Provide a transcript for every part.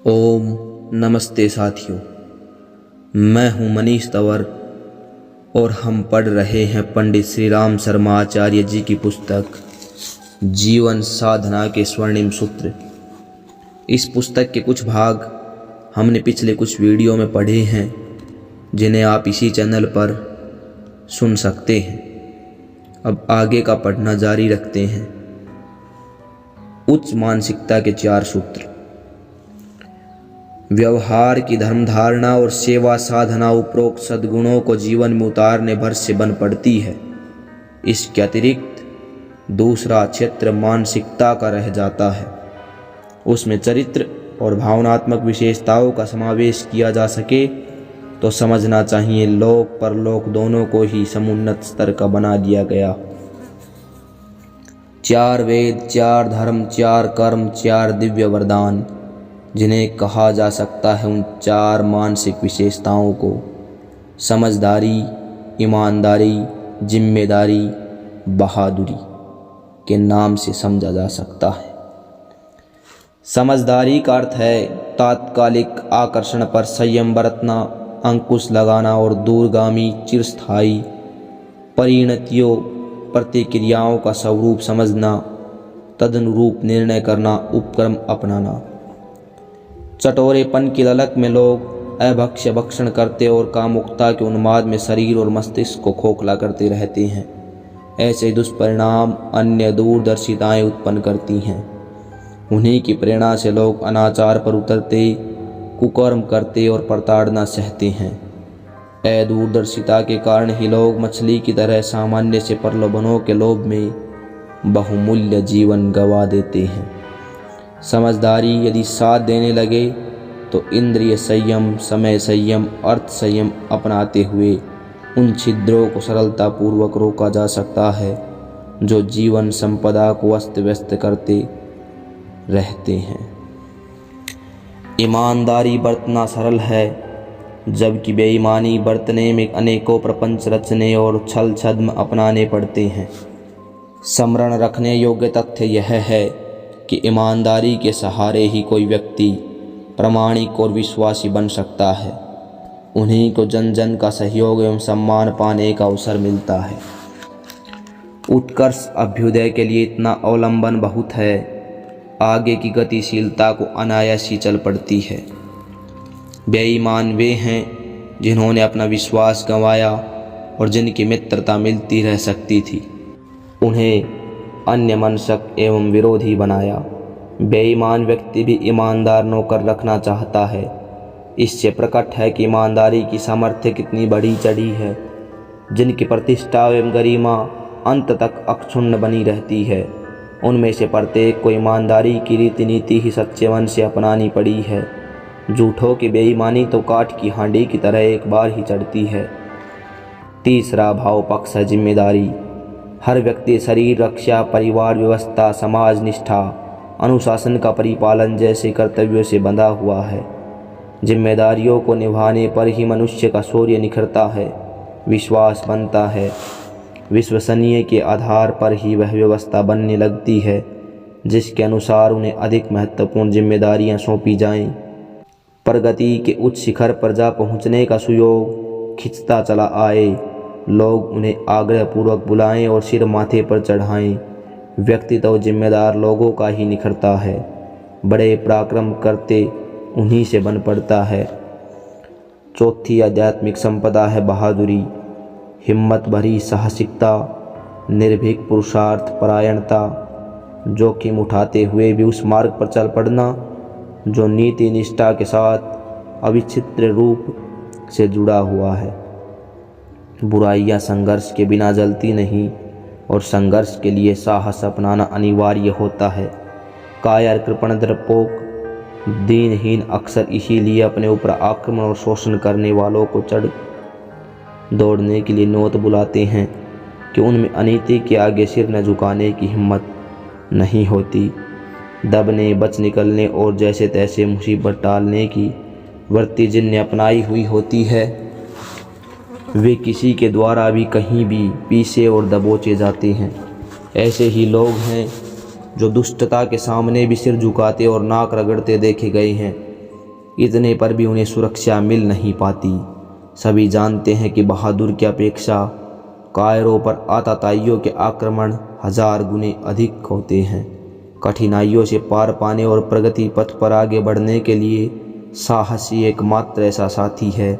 ओम नमस्ते साथियों, मैं हूं मनीष तंवर और हम पढ़ रहे हैं पंडित श्री राम शर्मा आचार्य जी की पुस्तक जीवन साधना के स्वर्णिम सूत्र। इस पुस्तक के कुछ भाग हमने पिछले कुछ वीडियो में पढ़े हैं, जिन्हें आप इसी चैनल पर सुन सकते हैं। अब आगे का पढ़ना जारी रखते हैं। उच्च मानसिकता के 4 सूत्र। व्यवहार की धर्म धारणा और सेवा साधना उपरोक्त सद्गुणों को जीवन में उतारने भर से बन पड़ती है। इसके अतिरिक्त दूसरा क्षेत्र मानसिकता का रह जाता है। उसमें चरित्र और भावनात्मक विशेषताओं का समावेश किया जा सके तो समझना चाहिए लोक परलोक दोनों को ही समुन्नत स्तर का बना दिया गया। 4 वेद, 4 धर्म, 4 कर्म, 4 दिव्य वरदान, जिन्हें कहा जा सकता है उन 4 मानसिक विशेषताओं को समझदारी, ईमानदारी, जिम्मेदारी, बहादुरी के नाम से समझा जा सकता है। समझदारी का अर्थ है तात्कालिक आकर्षण पर संयम बरतना, अंकुश लगाना और दूरगामी चिरस्थायी परिणतियों प्रतिक्रियाओं का स्वरूप समझना, तदनुरूप निर्णय करना, उपक्रम अपनाना। चटोरेपन की ललक में लोग अभक्ष्य भक्षण करते और कामुकता के उन्माद में शरीर और मस्तिष्क को खोखला करते रहते हैं। ऐसे दुष्परिणाम अन्य दूरदर्शिताएं उत्पन्न करती हैं। उन्हीं की प्रेरणा से लोग अनाचार पर उतरते, कुकर्म करते और प्रताड़ना सहते हैं। दूरदर्शिता के कारण ही लोग मछली की तरह सामान्य से प्रलोभनों के लोभ में बहुमूल्य जीवन गंवा देते हैं। समझदारी यदि साथ देने लगे तो इंद्रिय संयम, समय संयम, अर्थ संयम अपनाते हुए उन छिद्रों को सरलतापूर्वक रोका जा सकता है जो जीवन संपदा को अस्त व्यस्त करते रहते हैं। ईमानदारी बरतना सरल है, जबकि बेईमानी बरतने में अनेकों प्रपंच रचने और छल छद्म अपनाने पड़ते हैं। स्मरण रखने योग्य तथ्य यह है कि ईमानदारी के सहारे ही कोई व्यक्ति प्रामाणिक और विश्वासी बन सकता है। उन्हीं को जन जन का सहयोग एवं सम्मान पाने का अवसर मिलता है। उत्कर्ष अभ्युदय के लिए इतना अवलंबन बहुत है, आगे की गतिशीलता को अनायास ही चल पड़ती है। बेईमान वे हैं जिन्होंने अपना विश्वास गंवाया और जिनकी मित्रता मिलती रह सकती थी, उन्हें अन्य मनसक एवं विरोधी बनाया। बेईमान व्यक्ति भी ईमानदार नौकर रखना चाहता है। इससे प्रकट है कि ईमानदारी की सामर्थ्य कितनी बढ़ी चढ़ी है। जिनकी प्रतिष्ठा एवं गरिमा अंत तक अक्षुण्ण बनी रहती है, उनमें से प्रत्येक को ईमानदारी की रीति नीति ही सच्चे मन से अपनानी पड़ी है। झूठों की बेईमानी तो काठ की हांडी की तरह एक बार ही चढ़ती है। तीसरा भाव पक्ष है जिम्मेदारी। हर व्यक्ति शरीर रक्षा, परिवार व्यवस्था, समाज निष्ठा, अनुशासन का परिपालन जैसे कर्तव्यों से बंधा हुआ है। जिम्मेदारियों को निभाने पर ही मनुष्य का शौर्य निखरता है, विश्वास बनता है। विश्वसनीय के आधार पर ही वह व्यवस्था बनने लगती है जिसके अनुसार उन्हें अधिक महत्वपूर्ण जिम्मेदारियां सौंपी जाएं। प्रगति के उच्च शिखर पर जा पहुंचने का सुयोग खिंचता चला आए। लोग उन्हें आग्रहपूर्वक बुलाएं और सिर माथे पर चढ़ाएं। व्यक्ति तो जिम्मेदार लोगों का ही निखरता है। बड़े पराक्रम करते उन्हीं से बन पड़ता है। चौथी आध्यात्मिक संपदा है बहादुरी। हिम्मत भरी साहसिकता, निर्भीक पुरुषार्थ परायणता, जोखिम उठाते हुए भी उस मार्ग पर चल पड़ना जो नीति निष्ठा के साथ अविच्छिन्न रूप से जुड़ा हुआ है। बुराइयां संघर्ष के बिना जलती नहीं और संघर्ष के लिए साहस अपनाना अनिवार्य होता है। कायर, कृपण, डरपोक, दीनहीन अक्सर इसीलिए अपने ऊपर आक्रमण और शोषण करने वालों को चढ़ दौड़ने के लिए नौत बुलाते हैं कि उनमें अनीति के आगे सिर न झुकाने की हिम्मत नहीं होती। दबने, बच निकलने और जैसे तैसे मुसीबत टालने की वृत्ति जिनने अपनाई हुई होती है, वे किसी के द्वारा भी कहीं भी पीछे और दबोचे जाते हैं। ऐसे ही लोग हैं जो दुष्टता के सामने भी सिर झुकाते और नाक रगड़ते देखे गए हैं। इतने पर भी उन्हें सुरक्षा मिल नहीं पाती। सभी जानते हैं कि बहादुर की अपेक्षा कायरों पर आताताइयों के आक्रमण 1000 गुने अधिक होते हैं। कठिनाइयों से पार पाने और प्रगति पथ पर आगे बढ़ने के लिए साहसी एकमात्र ऐसा साथी है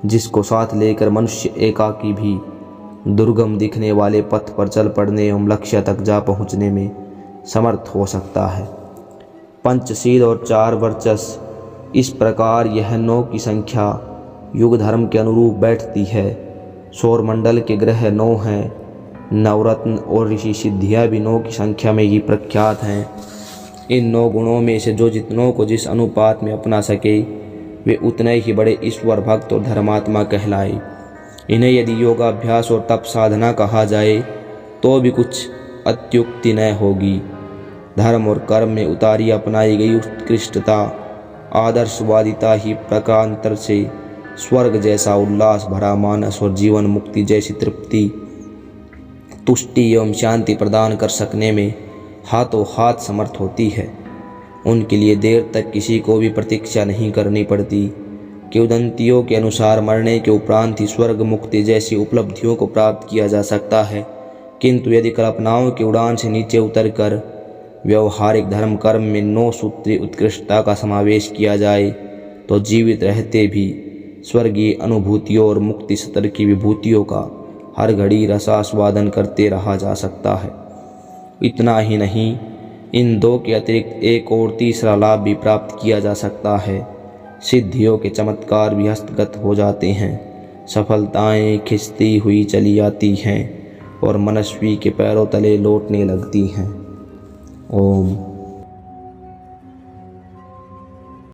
जिसको साथ लेकर मनुष्य एकाकी भी दुर्गम दिखने वाले पथ पर चल पड़ने एवं लक्ष्य तक जा पहुंचने में समर्थ हो सकता है। पंचशील और 4 वर्चस्व, इस प्रकार यह 9 की संख्या युग धर्म के अनुरूप बैठती है। सौरमंडल के ग्रह 9 हैं। नवरत्न और ऋषि सिद्धियाँ भी 9 की संख्या में ही प्रख्यात हैं। इन 9 गुणों में से जो जितनों को जिस अनुपात में अपना सके वे उतने ही बड़े ईश्वर भक्त और धर्मात्मा कहलाए। इन्हें यदि योगाभ्यास और तप साधना कहा जाए तो भी कुछ अत्युक्ति न होगी। धर्म और कर्म में उतारी अपनाई गई उत्कृष्टता, आदर्शवादिता ही प्रकारांतर से स्वर्ग जैसा उल्लास भरा मानस और जीवन मुक्ति जैसी तृप्ति, तुष्टि एवं शांति प्रदान कर सकने में हाथों हाथ समर्थ होती है। उनके लिए देर तक किसी को भी प्रतीक्षा नहीं करनी पड़ती। किंवदंतियों के अनुसार मरने के उपरांत ही स्वर्ग मुक्ति जैसी उपलब्धियों को प्राप्त किया जा सकता है। किंतु यदि कल्पनाओं की उड़ान से नीचे उतरकर व्यवहारिक धर्म कर्म में 9 सूत्री उत्कृष्टता का समावेश किया जाए तो जीवित रहते भी स्वर्गीय अनुभूतियों और मुक्ति सतर की विभूतियों का हर घड़ी रसास्वादन करते रहा जा सकता है। इतना ही नहीं, इन 2 के अतिरिक्त एक और तीसरा लाभ भी प्राप्त किया जा सकता है। सिद्धियों के चमत्कार भी हस्तगत हो जाते हैं। सफलताएं खिंचती हुई चली आती हैं और मनस्वी के पैरों तले लौटने लगती हैं। ओम।